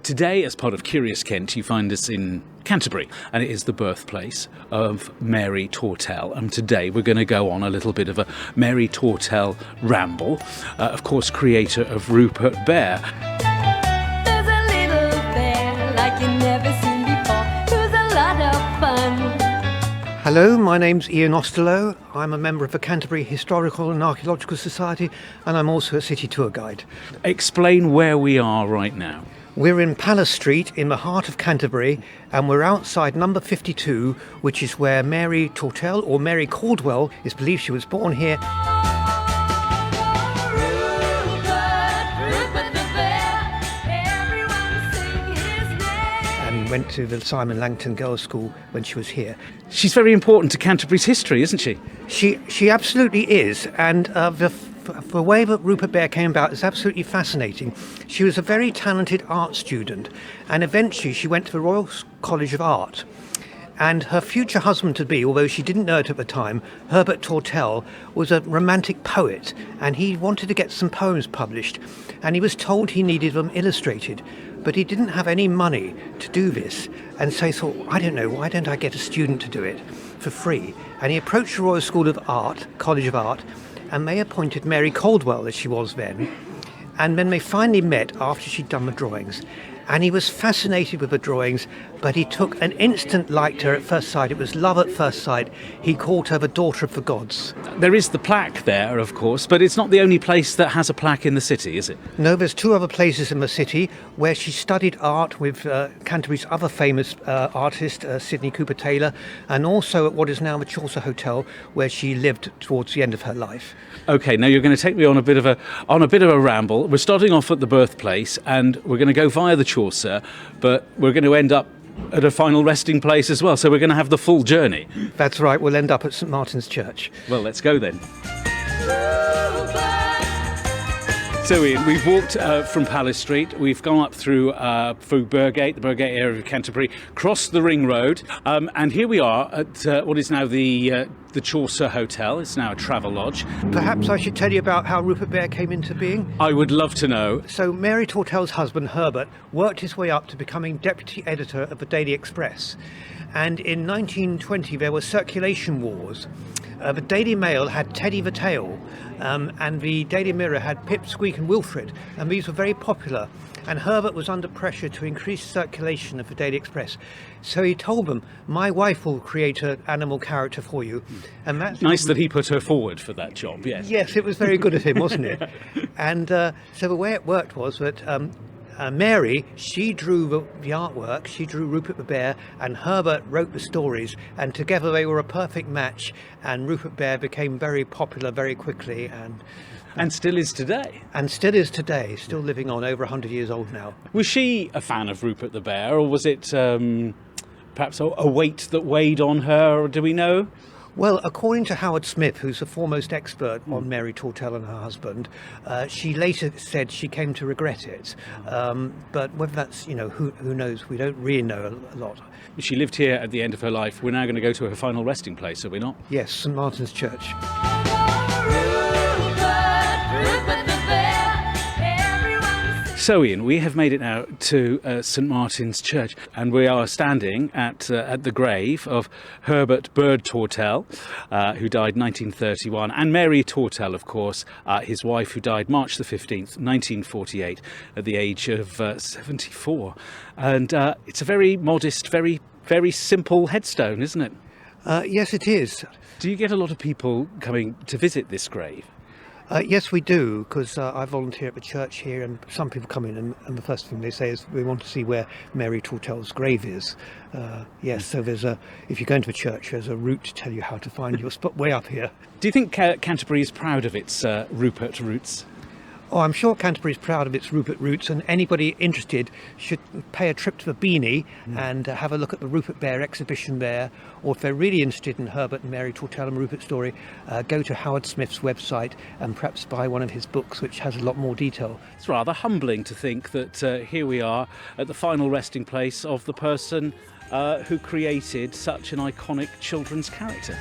Today, as part of Curious Kent, you find us in Canterbury, and it is the birthplace of Mary Tourtel. And today we're going to go on a little bit of a Mary Tourtel ramble, of course, creator of Rupert Bear. There's a little bear like you've never seen before, who's a lot of fun. Hello, my name's Ian Osterloh. I'm a member of the Canterbury Historical and Archaeological Society, and I'm also a city tour guide. Explain where we are right now. We're in Palace Street in the heart of Canterbury, and we're outside number 52, which is where Mary Tourtel, or Mary Caldwell, is believed she was born here. Went to the Simon Langton Girls' School when she was here. She's very important to Canterbury's history, isn't she? She absolutely is, and the way that Rupert Bear came about is absolutely fascinating. She was a very talented art student, and eventually she went to the Royal College of Art. And her future husband-to-be, although she didn't know it at the time, Rupert Tourtel, was a romantic poet, and he wanted to get some poems published, and he was told he needed them illustrated. But he didn't have any money to do this, and so he thought, I don't know, why don't I get a student to do it for free? And he approached the Royal School of Art, College of Art, and they appointed Mary Caldwell, as she was then. And then they finally met after she'd done the drawings. And he was fascinated with the drawings, but he took an instant like to her at first sight. It was love at first sight. He called her the daughter of the gods. There is the plaque there, of course, but it's not the only place that has a plaque in the city, is it? No, there's two other places in the city where she studied art with Canterbury's other famous artist, Sidney Cooper Taylor, and also at what is now the Chaucer Hotel, where she lived towards the end of her life. Okay, now you're going to take me on a bit of a ramble. We're starting off at the birthplace, and we're going to go via the Chaucer, but we're going to end up at a final resting place as well, so we're going to have the full journey. That's right, we'll end up at St Martin's Church. Well, let's go then. So Ian, we've walked from Palace Street, we've gone up through Burgate, the Burgate area of Canterbury, crossed the Ring Road, and here we are at what is now the Chaucer Hotel. It's now a travel lodge. Perhaps I should tell you about how Rupert Bear came into being. I would love to know. So Mary Tourtel's husband, Herbert, worked his way up to becoming deputy editor of the Daily Express. And in 1920 there were circulation wars. The Daily Mail had Teddy the Tail, and the Daily Mirror had Pip, Squeak and Wilfred, and these were very popular. And Herbert was under pressure to increase circulation of the Daily Express. So he told them, my wife will create an animal character for you. And that's nice that he put her forward for that job, yes. Yes, it was very good of him, wasn't it? And so the way it worked was that Mary, she drew the artwork, she drew Rupert the Bear, and Herbert wrote the stories, and together they were a perfect match, and Rupert Bear became very popular very quickly. And still is today. And still is today, still living on, over 100 years old now. Was she a fan of Rupert the Bear, or was it perhaps a weight that weighed on her, or do we know? Well, according to Howard Smith, who's the foremost expert on Mary Tourtel and her husband, she later said she came to regret it. But whether that's, who knows? We don't really know a lot. She lived here at the end of her life. We're now going to go to her final resting place, are we not? Yes, St Martin's Church. So Ian, we have made it now to St Martin's Church, and we are standing at the grave of Herbert Bird Tourtel, who died 1931, and Mary Tourtel, of course, his wife, who died March the 15th, 1948, at the age of 74. And it's a very modest, very, very simple headstone, isn't it? Yes, it is. Do you get a lot of people coming to visit this grave? Yes, we do, because I volunteer at the church here, and some people come in and the first thing they say is we want to see where Mary Tourtel's grave is. Yes, so if you go into a church, there's a route to tell you how to find your spot way up here. Do you think Canterbury is proud of its Rupert roots? Oh, I'm sure Canterbury's proud of its Rupert roots, and anybody interested should pay a trip to the Beanie and have a look at the Rupert Bear exhibition there, or if they're really interested in Herbert and Mary Tourtel and Rupert's story, go to Howard Smith's website and perhaps buy one of his books, which has a lot more detail. It's rather humbling to think that here we are at the final resting place of the person who created such an iconic children's character.